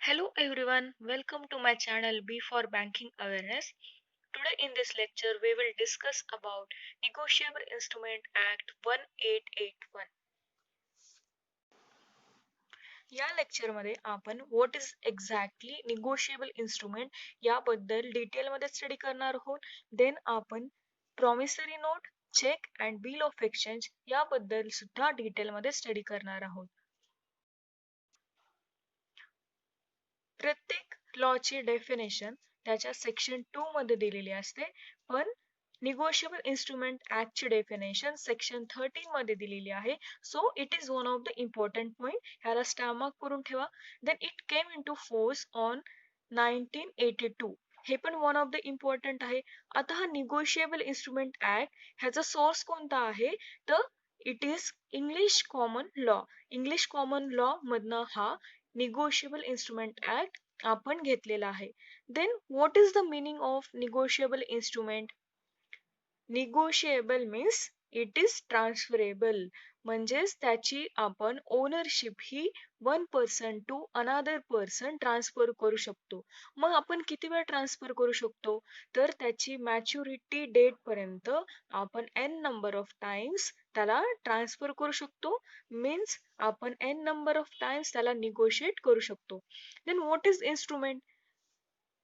Hello everyone, welcome to my channel B for Banking Awareness. Today in this lecture we will discuss about Negotiable Instrument Act 1881. या लेक्चरमध्ये आपण what is exactly negotiable instrument याबद्दल डिटेलमध्ये study करणार आहोत. Then आपण promissory note, cheque and bill of exchange याबद्दल सुद्धा डिटेलमध्ये स्टडी करणार आहोत. प्रत्येक लॉची डेफिनेशन त्याच्या सेक्शन 2 मध्ये दिलेली असते, पण निगोशिएबल इन्स्ट्रुमेंट ऍक्ट ची डेफिनेशन सेक्शन 13 मध्ये दिलेली आहे. So it is one of the important point. ह्याला स्टार मार्क करून ठेवा. Then it came in to force on 1982. हे पण वन ऑफ द इम्पॉर्टंट आहे. आता हा निगोशिएबल इन्स्ट्रुमेंट ऍक्ट ह्याचा सोर्स कोणता आहे, तर it is English common law. English common law मधनं हा निगोशिएबल इन्स्ट्रुमेंट ऍक्ट आपण घेतलेला आहे. Then what is the meaning of negotiable instrument? Negotiable means it is transferable, म्हणजेच त्याची आपण ओनरशिप ही one person to another person transfer करू शकतो. मग आपण किती वेळ ट्रान्सफर करू शकतो, तर त्याची मॅच्युरिटी डेट पर्यंत आपण एन नंबर ऑफ टाइम्स त्याला ट्रान्सफर करू शकतो. मीन्स आपण एन नंबर ऑफ टाइम्स त्याला निगोशिएट करू शकतो. Then what is instrument?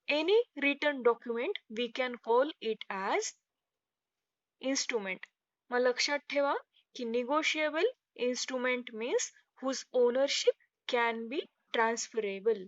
Any written document we can call it as instrument. मग लक्षात ठेवा की negotiable instrument means whose ownership can be transferable.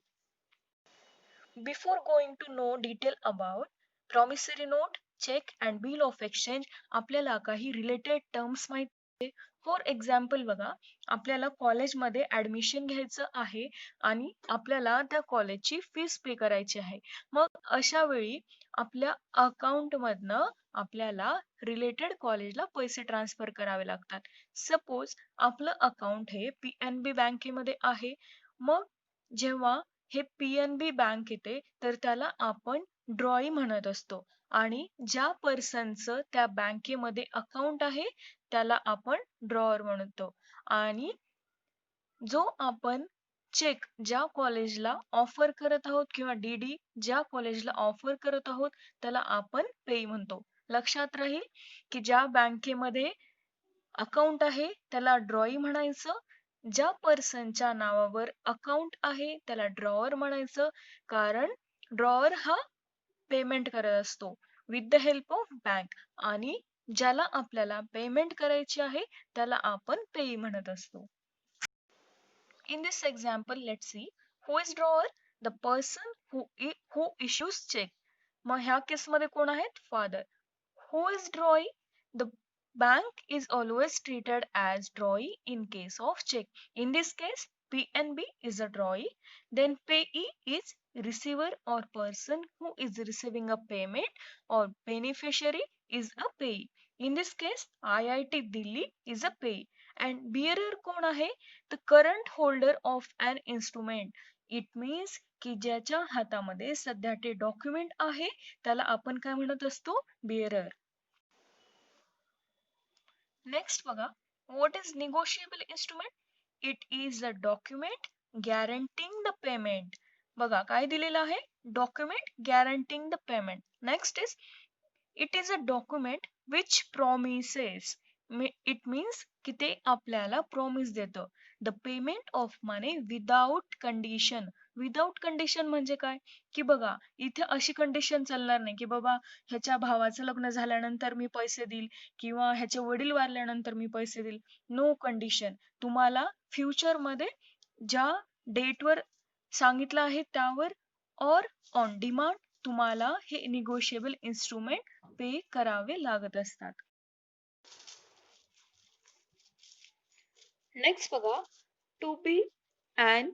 Before going to know detail about promissory note, check and bill of exchange, आपल्याला काही related terms माहिती आहे. For example बघा, आपल्याला कॉलेजमध्ये ऍडमिशन घ्यायचं आहे आणि आपल्याला त्या कॉलेजची फीस पे करायची आहे. मग अशा वेळी आपल्या अकाउंट मधनं आपल्याला रिलेटेड कॉलेजला पैसे ट्रान्सफर करावे लागतात. सपोज आपलं अकाउंट हे PNB बँकेमध्ये आहे. मग जेव्हा हे PNB बँक येते तर त्याला आपण ड्रॉई म्हणत असतो, आणि ज्या पर्सनचं त्या बँकेमध्ये अकाउंट आहे त्याला आपण ड्रॉअर म्हणतो. आणि जो आपण चेक ज्या कॉलेजला ऑफर करत आहोत किंवा DD ज्या कॉलेजला ऑफर करत आहोत त्याला आपण पे म्हणतो. लक्षात राहील की ज्या बँकेमध्ये अकाउंट आहे त्याला ड्रॉई म्हणायचं, ज्या पर्सनच्या नावावर अकाउंट आहे त्याला ड्रॉअर म्हणायचं, कारण ड्रॉअर हा पेमेंट करत असतो with the help of bank, आणि ज्याला आपल्याला पेमेंट करायची आहे त्याला आपण पेई म्हणत असतो. In this example, let's see who is drawer? The person who issues check. मग ह्या केस मध्ये कोण आहेत? Father. Who is drawee? The bank is always treated as drawee in case of check. In this case, PNB is a drawee. Then payee is receiver or person who is receiving a payment, or beneficiary is a payee. In this case, IIT Delhi is a payee. And bearer कोण आहे? The current holder of an instrument. It means की ज्याच्या हातामध्ये सध्या ते document आहे त्याला आपण काय म्हणत असतो? बेअरर. नेक्स्ट बघा, what is negotiable instrument? It is a document guaranteeing the payment. बघा काय दिलेलं आहे? Document guaranteeing the payment. Next is it is a document which promises. It means की ते आपल्याला प्रॉमिस देतं the payment of money without condition. Without condition म्हणजे काय, की बघा इथे अशी कंडिशन चालणार नाही की बाबा ह्याच्या भावाचं लग्न झाल्यानंतर मी पैसे देईल किंवा ह्याचे वडील वारल्यानंतर मी पैसे देईल. No condition. तुम्हाला फ्युचर मध्ये ज्या डेटवर सांगितलं आहे त्यावर ऑर ऑन डिमांड तुम्हाला हे निगोशिएबल इन्स्ट्रुमेंट पे करावे लागत असतात. नेक्स्ट बघा, to be and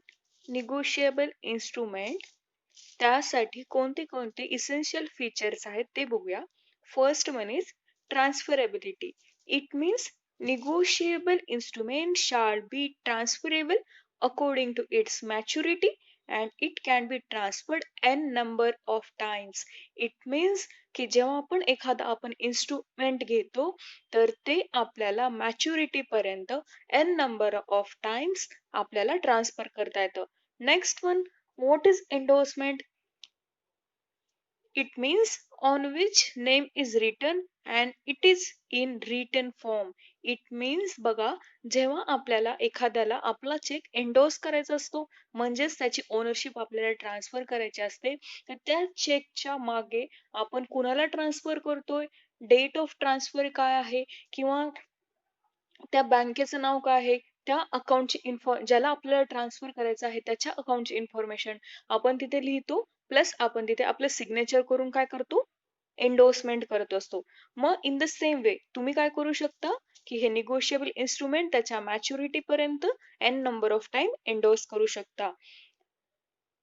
negotiable instrument त्यासाठी कोणते कोणते इसेन्शियल फीचर्स आहेत ते बघूया. First one is transferability. It means negotiable instrument shall be transferable according to its maturity and it can be transferred n number of times. It means की जेव्हा आपण instrument घेतो तर ते आपल्याला मॅच्युरिटी पर्यंत n नंबर ऑफ टाइम्स आपल्याला transfer करता येतं. Next one What is endorsement? It means on which name is written and it is in written form. It means बघा, जेव्हा आपल्याला एखाद्याला आपला चेक एंडोर्स करायचा असतो, म्हणजेच त्याची ओनरशिप आपल्याला ट्रान्सफर करायची असते, तर त्या चेकच्या मागे आपण कुणाला ट्रान्सफर करतोय, डेट ऑफ ट्रान्सफर काय आहे, किंवा त्या बँकेचं नाव काय आहे, त्या अकाउंटची ज्याला आपल्याला ट्रान्सफर करायचं आहे त्याच्या अकाउंटची इन्फॉर्मेशन आपण तिथे लिहितो, प्लस आपण तिथे आपलं सिग्नेचर करून काय करतो, एंडोर्समेंट करत असतो. मग इन द सेम वे तुम्ही काय करू शकता, की हे निगोशिएबल इन्स्ट्रुमेंट त्याच्या मॅच्युरिटी पर्यंत N number of time endorse करू शकता.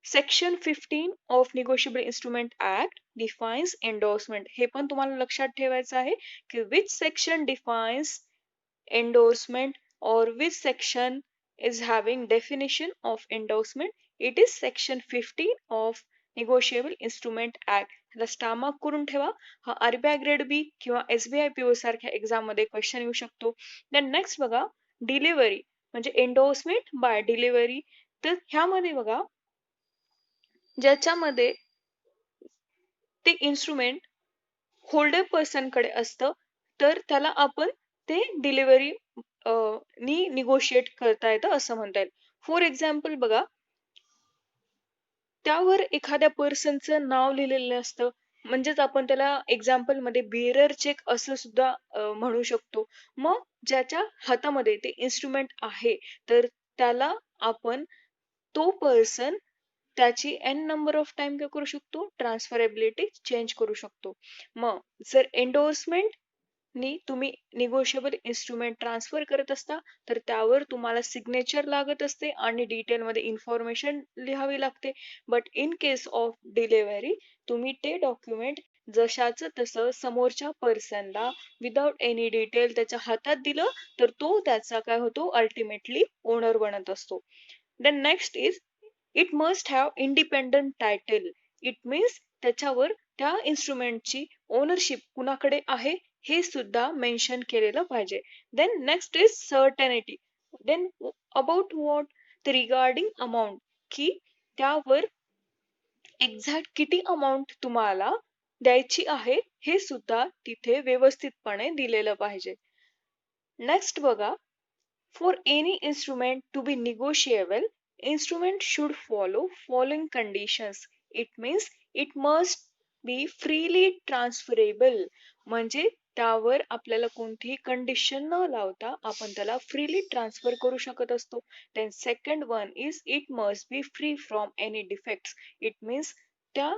Section 15 of negotiable instrument act defines endorsement. हे पण तुम्हाला लक्षात ठेवायचं आहे की which section defines endorsement or which section is having definition of endorsement. It is section 15 of negotiable instrument act. ह्याला स्टार मार्क करून ठेवा. हा आरबीआय ग्रेड बी किंवा एसबीआय पीओ सारख्या एक्झाम मध्ये क्वेश्चन येऊ शकतो. देन नेक्स्ट बघा, डिलिव्हरी म्हणजे एंडोर्समेंट बाय डिलिव्हरी. तर ह्यामध्ये बघा, ज्याच्यामध्ये ते इन्स्ट्रुमेंट होल्डर पर्सन कडे असतं, तर त्याला आपण ते डिलिव्हरी नी निगोशिएट करता येतं असं म्हणता येईल. फॉर एक्झाम्पल बघा, त्यावर एखाद्या पर्सनचं नाव लिहिलेलं असतं, म्हणजेच आपण त्याला एक्झाम्पल मध्ये बिअरर चेक असं सुद्धा म्हणू शकतो. मग ज्याच्या हातामध्ये ते इन्स्ट्रुमेंट आहे, तर त्याला आपण तो पर्सन त्याची एन नंबर ऑफ टाइम काय करू शकतो, ट्रान्सफरेबिलिटी चेंज करू शकतो. मग जर एंडोर्समेंट नी तुम्ही निगोशिएबल इन्स्ट्रुमेंट ट्रान्सफर करत असता, तर त्यावर तुम्हाला सिग्नेचर लागत असते आणि डिटेलमध्ये इन्फॉर्मेशन लिहावी लागते. But in case of delivery तुम्ही ते डॉक्युमेंट जशाचं तसं समोरच्या पर्सनला विदाउट एनी डिटेल त्याच्या हातात दिलं, तर तो त्याचा काय होतो, अल्टिमेटली ओनर बनत असतो. Then next is it must have independent title. It means त्याच्यावर त्या इन्स्ट्रुमेंटची ओनरशिप कुणाकडे आहे हे सुद्धा मेन्शन केलेलं पाहिजे. Then next is certainty. Then about what, regarding amount, की त्यावर एक्झॅक्ट किती अमाऊंट तुम्हाला द्यायची आहे हे सुद्धा तिथे व्यवस्थितपणे दिलेलं पाहिजे. नेक्स्ट बघा, for any instrument to be negotiable, instrument should follow following conditions. It means it must be freely transferable. म्हणजे त्यावर आपल्याला कोणतीही कंडिशन न लावता आपण त्याला फ्रीली ट्रान्सफर करू शकत असतो. Then second one is it must be free from any defects. It means त्या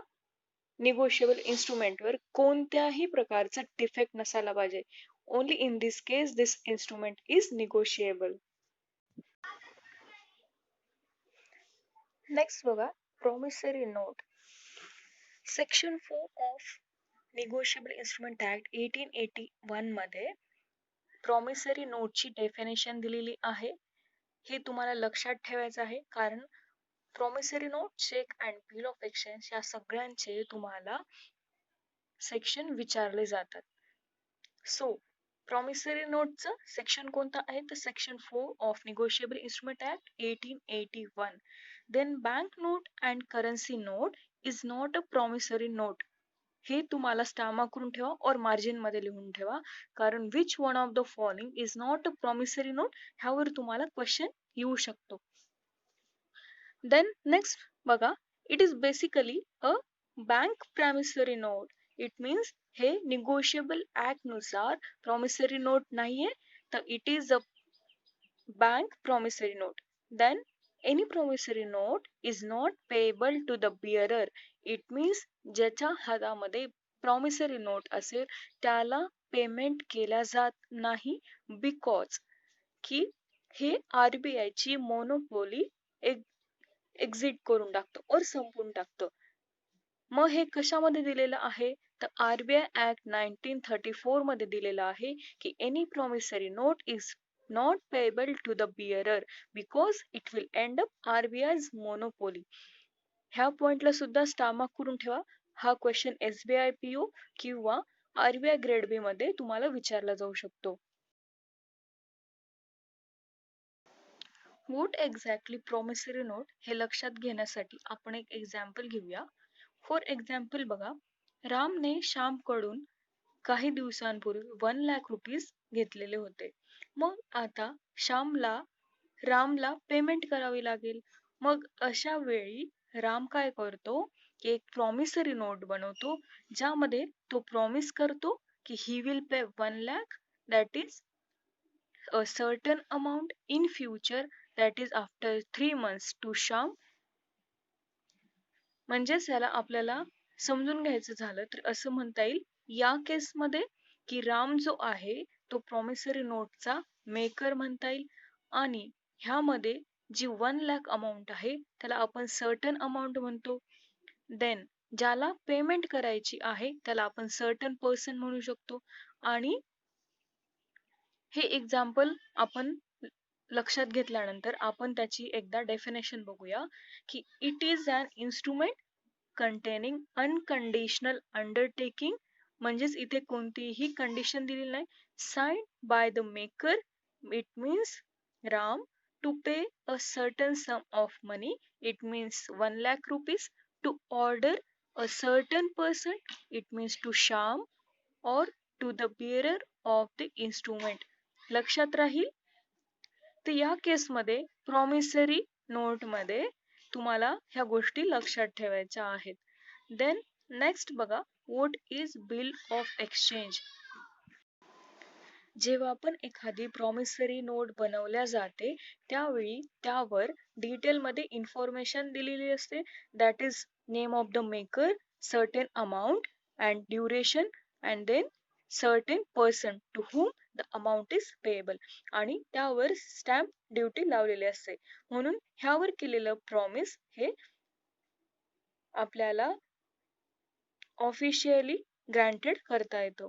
निगोशिएबल इन्स्ट्रुमेंटवर कोणत्याही प्रकारचा डिफेक्ट नसायला पाहिजे. Only in this case this instrument is negotiable. Next बघा, promissory note. Section 4 of Negotiable Instrument Act 1881 मध्ये promissory note ची definition दिलेली आहे. हे तुम्हाला लक्षात ठेवायचं आहे, कारण promissory note, check and bill of exchange या सगळ्यांचे तुम्हाला सेक्शन विचारले जातात. सो प्रॉमिसरी नोटचं सेक्शन कोणतं आहे, तर section 4 of negotiable instrument act 1881. Then bank note and currency note is not a promissory note. हे तुम्हाला स्टार करून ठेवा और मार्जिन मध्ये लिहून ठेवा, कारण which one of the following is not a promissory note, ह्यावर तुम्हाला क्वेश्चन येऊ शकतो. देन नेक्स्ट बघा, it is basically a bank promissory note. It means हे निगोशिएबल ऍक्ट नुसार प्रॉमिसरी नोट नाहीये, तर it is a bank promissory note. Then any promissory note is not payable to the bearer. It means ज्याच्या हातामध्ये promissory note असेल त्याला payment केल्या जात नाही, बिकॉज की हे आरबीआय ची मोनोपोली एक्झिट करून टाकतं और संपून टाकतं. मग हे कशामध्ये दिलेलं आहे, तर आरबीआय ऍक्ट 1934 मध्ये दिलेलं आहे की any promissory note is not payable to the bearer because it will end up RBI's monopoly. ह्या पॉइंटला सुद्धा स्टार मार्क करून ठेवा. हा क्वेश्चन एसबीआय पीओ किंवा आरबीआय ग्रेड बी मध्ये तुम्हाला विचारला जाऊ शकतो. व्हॉट एक्झॅक्टली प्रॉमिसरी नोट हे लक्षात घेण्यासाठी आपण एक एक्झाम्पल घेऊया. फॉर एक्झाम्पल बघा, रामने श्यामकडून काही दिवसांपूर्वी 1 लाख रुपीज घेतलेले होते. मग आता श्यामला रामला पेमेंट करावी लागेल. मग अशा वेळी राम काय करतो, की एक प्रॉमिसरी नोट बनवतो, ज्यामध्ये तो प्रॉमिस करतो की he will pay 1 lakh, that is a certain amount in future, that is after 3 months to Sham. म्हणजेच याला आपल्याला समजून घ्यायचं झालं तर असं म्हणता येईल, या केसमध्ये की राम जो आहे तो प्रॉमिसरी नोटचा मेकर म्हणता येईल, आणि ह्यामध्ये जी 1 लाख अमाऊंट आहे त्याला आपण सर्टन अमाऊंट म्हणतो. देन ज्याला पेमेंट करायची आहे त्याला आपण सर्टन पर्सन म्हणू शकतो. आणि हे एक्झाम्पल आपण लक्षात घेतल्यानंतर आपण त्याची एकदा डेफिनेशन बघूया, की it is an instrument containing unconditional undertaking, म्हणजेच इथे कोणतीही कंडिशन दिलेली नाही. Sign by the maker, it means Ram, to pay a certain sum of money, it means 1 lakh rupees, to order a certain person, it means to Shyam, और to the bearer of the instrument. लक्षात राहील. तर या केसमध्ये promissory नोटमध्ये तुम्हाला ह्या गोष्टी लक्षात ठेवायच्या आहेत. देन नेक्स्ट बघा, what is bill of exchange. जेव्हा आपण एखादी प्रॉमिसरी नोट बनवल्या जाते त्यावेळी त्यावर डिटेलमध्ये इन्फॉर्मेशन दिलेली असते, that is name of the maker, certain amount and duration, and then certain person to whom the amount is payable, आणि त्यावर स्टॅम्प ड्युटी लावलेली असते. म्हणून ह्यावर केलेलं प्रॉमिस हे आपल्याला ऑफिशियली ग्रँटेड करता येतो.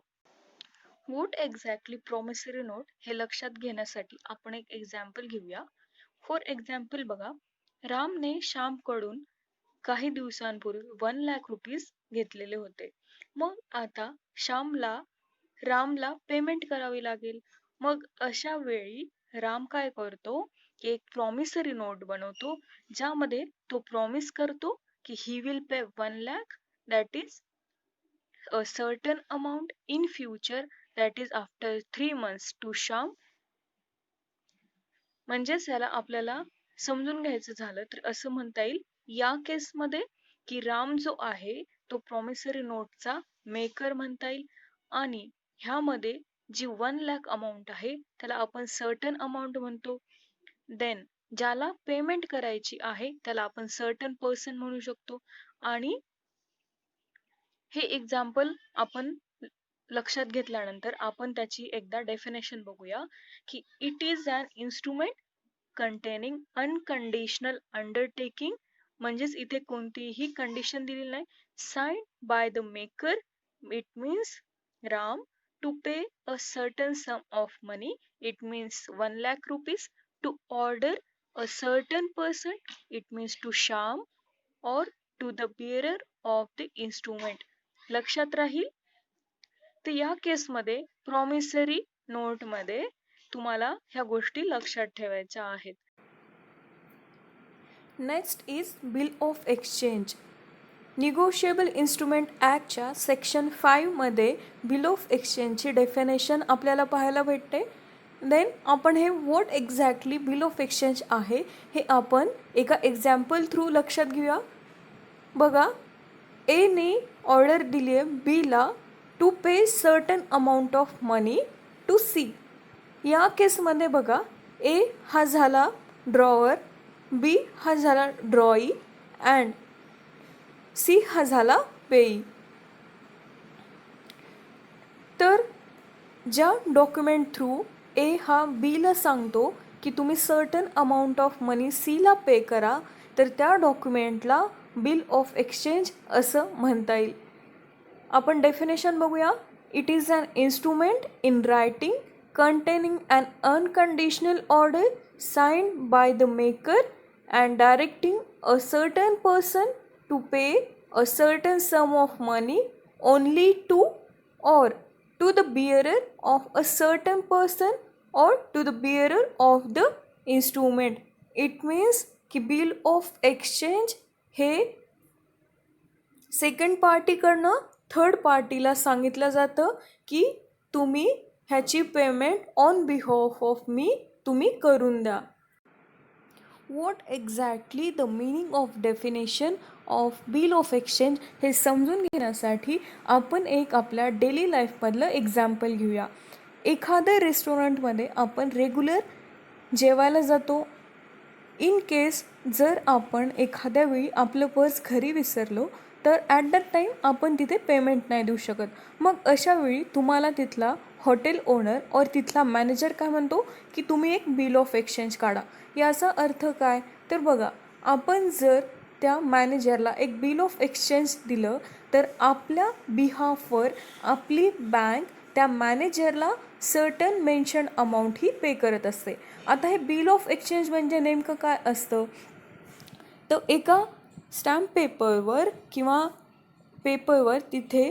व्हॉट एक्झॅक्टली प्रॉमिसरी नोट हे लक्षात घेण्यासाठी आपण एक एक्झाम्पल घेऊया. फॉर एक्झाम्पल बघा, रामने श्यामकडून काही दिवसांपूर्वी 1 लाख रुपीज घेतलेले होते. मग आता श्यामला रामला पेमेंट करावी लागेल. मग अशा वेळी राम काय करतो, की एक प्रॉमिसरी नोट बनवतो, ज्यामध्ये तो प्रॉमिस करतो की he will pay 1 lakh, that is a certain amount in future, that is after 3 months to Sham. म्हणजेच याला आपल्याला समजून घ्यायचं झालं तर असं म्हणता येईल, या केसमध्ये की राम जो आहे तो प्रॉमिसरी नोटचा मेकर म्हणता येईल, आणि ह्यामध्ये जी 1 लाख अमाऊंट आहे त्याला आपण सर्टन अमाऊंट म्हणतो. देन ज्याला पेमेंट करायची आहे त्याला आपण सर्टन पर्सन म्हणू शकतो. आणि हे एक्झाम्पल आपण लक्षात घेतल्यानंतर आपण त्याची एकदा डेफिनेशन बघूया, की it is an instrument containing unconditional undertaking, म्हणजेच इथे कोणतीही कंडिशन दिलेली नाही. Sign by the maker, it means Ram, to pay a certain sum of money, it means 1 lakh rupees, to order a certain person, it means to Shyam, और to the bearer of the instrument. लक्षात राहील. तर या केसमध्ये promissory नोटमध्ये तुम्हाला ह्या गोष्टी लक्षात ठेवायच्या आहेत. Next is bill of exchange. Negotiable instrument ॲक्टच्या सेक्शन 5मध्ये बिल ऑफ एक्सचेंजची डेफिनेशन आपल्याला पाहायला भेटते. देन आपण हे what exactly bill of exchange आहे हे आपण एका एक्झाम्पल थ्रू लक्षात घेऊया. बघा, एने ऑर्डर दिली आहे बीला to pay certain amount of money to C. या केसमध्ये बघा, ए हा झाला ड्रॉवर, बी हा झाला ड्रॉई, अँड सी हा झाला पेई. तर ज्या डॉक्युमेंट थ्रू ए हा बीला सांगतो की तुम्ही सर्टन अमाऊंट ऑफ मनी सीला पे करा, तर त्या डॉक्युमेंटला बिल ऑफ एक्सचेंज असं म्हणता येईल. आपण डेफिनेशन बघूया. It is an instrument in writing containing an unconditional order signed by the maker and directing a certain person to pay a certain sum of money only to or to the bearer of a certain person or to the bearer of the instrument. It means की bill of exchange हे second पार्टीकडनं third पार्टीला सांगितलं जातं की तुम्ही ह्याची payment on behalf of me तुम्ही करून द्या. What exactly the meaning of definition of bill of exchange हे समजून घेण्यासाठी आपण एक आपल्या डेली लाईफमधलं एक्झाम्पल घेऊया. एखाद्या रेस्टॉरंटमध्ये आपण रेग्युलर जेवायला जातो. इन केस जर आपण एखाद्या वेळी आपलं पर्स घरी विसरलो तर ॲट दॅट टाईम आपण तिथे पेमेंट नाही देऊ शकत. मग अशा वेळी तुम्हाला तिथला हॉटेल ओनर और तिथला मॅनेजर काय म्हणतो की तुम्ही एक बिल ऑफ एक्सचेंज काढा. याचा अर्थ काय तर बघा, आपण जर त्या मॅनेजरला एक बिल ऑफ एक्सचेंज दिलं तर आपल्या बिहाफवर आपली बँक त्या मॅनेजरला सर्टन मेन्शन अमाऊंट ही पे करत असते. आता हे बिल ऑफ एक्सचेंज म्हणजे नेमकं काय असतं तर एका स्टॅम्प पेपरवर किंवा पेपरवर तिथे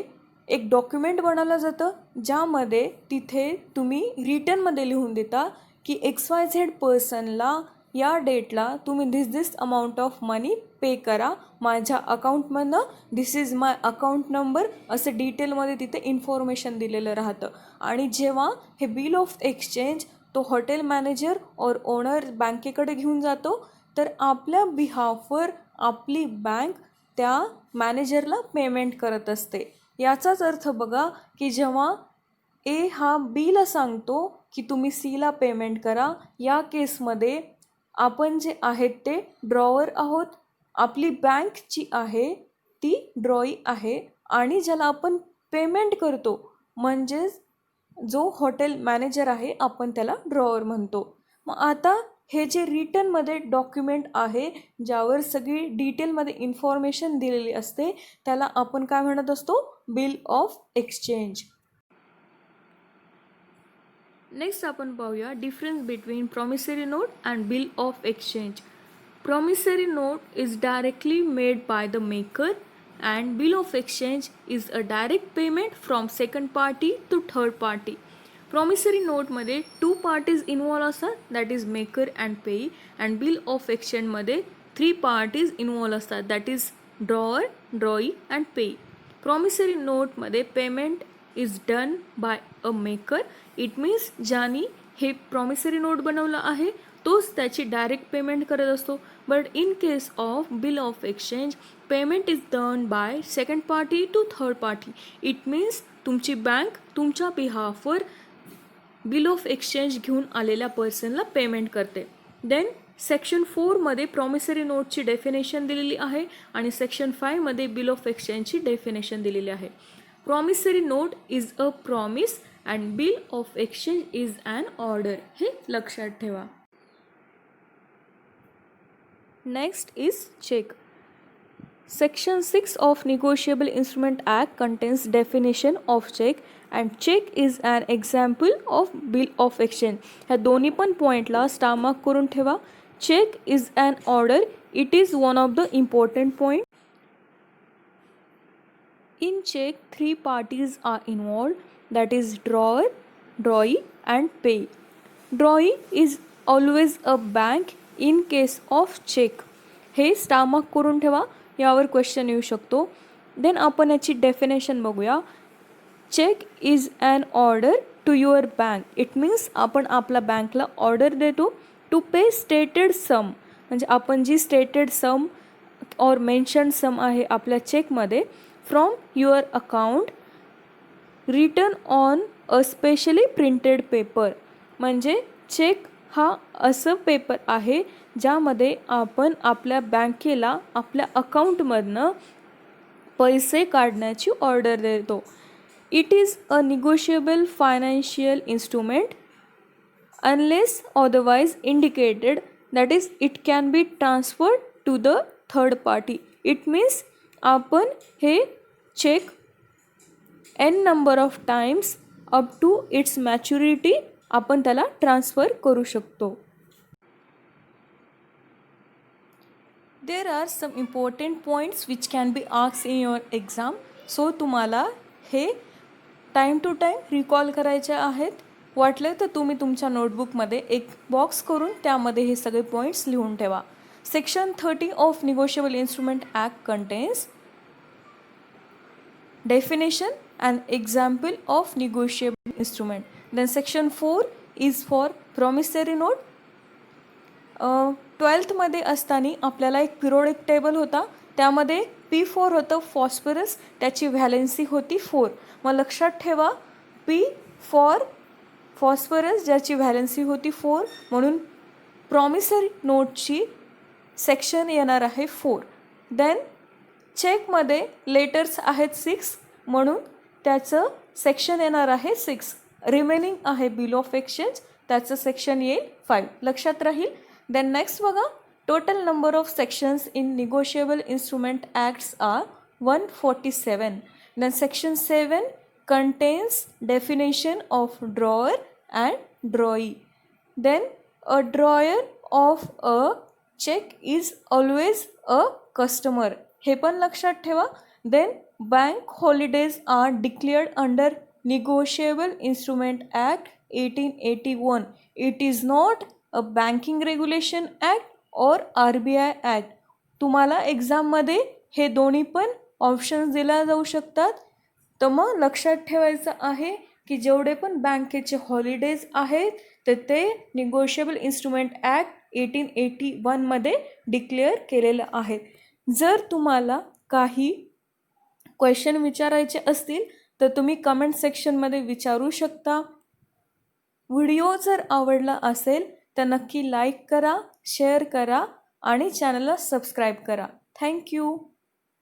एक डॉक्युमेंट बनवलं जातं ज्यामध्ये तिथे तुम्ही रिटर्नमध्ये लिहून देता की XYZ पर्सनला या डेटला तुम्ही दिस अमाऊंट ऑफ मनी पे करा माझ्या अकाउंटमधनं, दिस इज माय अकाउंट नंबर असं डिटेलमध्ये तिथे इन्फॉर्मेशन दिलेलं राहतं. आणि जेव्हा हे बिल ऑफ एक्सचेंज तो हॉटेल मॅनेजर और ओनर बँकेकडे घेऊन जातो तर आपल्या बिहाफवर आपली बँक त्या मॅनेजरला पेमेंट करत असते. याचाच अर्थ बघा की जेव्हा ए हा बीला सांगतो की तुम्ही सीला पेमेंट करा, या केसमध्ये आपण जे आहेत ते ड्रॉवर आहोत, आपली बँक जी आहे ती ड्रॉई आहे आणि ज्याला आपण पेमेंट करतो म्हणजेच जो हॉटेल मॅनेजर आहे आपण त्याला ड्रॉवर म्हणतो. मग आता हे जे रिटर्नमध्ये डॉक्युमेंट आहे ज्यावर सगळी डिटेलमध्ये इन्फॉर्मेशन दिलेली असते त्याला आपण काय म्हणत असतो, बिल ऑफ एक्सचेंज. नेक्स्ट आपण पाहूया difference between promissory note and bill of exchange. Promissory note is directly made by the maker and bill of exchange is a direct payment from second party to third party. Promissory note मध्ये to parties involve असतात, that is maker and पेई. And bill of exchange मध्ये three parties involve असतात, that is drawer, ड्रॉई and पेई. Promissory नोटमध्ये payment is done bye a maker. It means ज्याने हे promissory note बनवलं आहे तोच त्याची डायरेक्ट पेमेंट करत असतो. But in case of bill of exchange payment is done by second party to third party. It means तुमची बँक तुमच्या बिहाफवर बिल ऑफ एक्सचेंज घेऊन आलेल्या पर्सनला पेमेंट करते. देन सेक्शन 4मध्ये प्रॉमिसरी नोटची डेफिनेशन दिलेली आहे आणि सेक्शन 5मध्ये बिल ऑफ एक्सचेंजची डेफिनेशन दिलेली आहे. Promissory note is a promise and bill of exchange is an order. हे लक्षात ठेवा. Next is cheque. Section 6 of Negotiable Instrument Act contains definition of check and check is an example of bill of exchange. ह्या दोन्ही पण पॉईंटला star mark करून ठेवा. Check is an order. It is one of the important point. In check, three parties are involved, that is drawer, drawee and pay. Drawee is always a bank in case of check. हे star mark करून ठेवा, यावर question येऊ शकतो. Then आपण याची definition बघूया. Cheque is an order to your bank. It means आपण आपल्या बँकला ऑर्डर देतो टू पे स्टेटेड सम. म्हणजे आपण जी स्टेटेड सम और मेन्शन सम आहे आपल्या चेकमध्ये from your account return on a specially printed paper. म्हणजे चेक हा असं पेपर आहे ज्यामध्ये आपण आपल्या बँकेला आपल्या अकाउंटमधनं पैसे काढण्याची ऑर्डर देतो. It is a negotiable financial instrument unless otherwise indicated, that is it can be transferred to the third party. It means आपण हे cheque n number of times up to its maturity आपण त्याला transfer करू शकतो. There are some important points which can be asked in your exam. So तुम्हाला हे time to time recall करायचे आहेत. वाटलं तर तुम्ही तुमच्या नोटबुकमध्ये एक बॉक्स करून त्यामध्ये हे सगळे पॉईंट्स लिहून ठेवा. Section 30 of negotiable instrument act contains definition and example of negotiable instrument. Then section 4 is for promissory note. 12th मध्ये असताना आपल्याला एक पिरियोडिक टेबल होता, त्यामध्ये P4 होतं फॉस्फरस, त्याची व्हॅलेन्सी होती 4. मग लक्षात ठेवा P फॉर फॉस्फरस ज्याची व्हॅलेन्सी होती 4, म्हणून प्रॉमिसरी नोटची सेक्शन येणार आहे 4. देन चेकमध्ये लेटर्स आहेत 6, म्हणून त्याचं सेक्शन येणार आहे 6. रिमेनिंग आहे बिल ऑफ एक्सचेंज, त्याचं सेक्शन येईल 5. लक्षात राहील. देन नेक्स्ट बघा, total number of sections in negotiable instrument acts are 147. देन section 7 contains definition of drawer and drawee. Then a drawer of a check is always a customer. हे पण लक्षात ठेवा. Then bank holidays are declared under negotiable instrument act 1881. It is not a banking regulation act और RBI act. तुम्हाला एक्झाममध्ये हे दोन्ही पण ऑप्शन्स दिल्या जाऊ शकतात. तर मग लक्षात ठेवायचं आहे की जेवढे पण बँकेचे हॉलिडेज आहेत तर ते निगोशिएबल इन्स्ट्रुमेंट ॲक्ट 1881 मध्ये डिक्लेअर केलेलं आहे. जर तुम्हाला काही क्वेश्चन विचारायचे असतील तर तुम्ही कमेंट सेक्शनमध्ये विचारू शकता. व्हिडिओ जर आवडला असेल तर नक्की लाईक करा, शेअर करा आणि चॅनलला सबस्क्राईब करा. थँक्यू.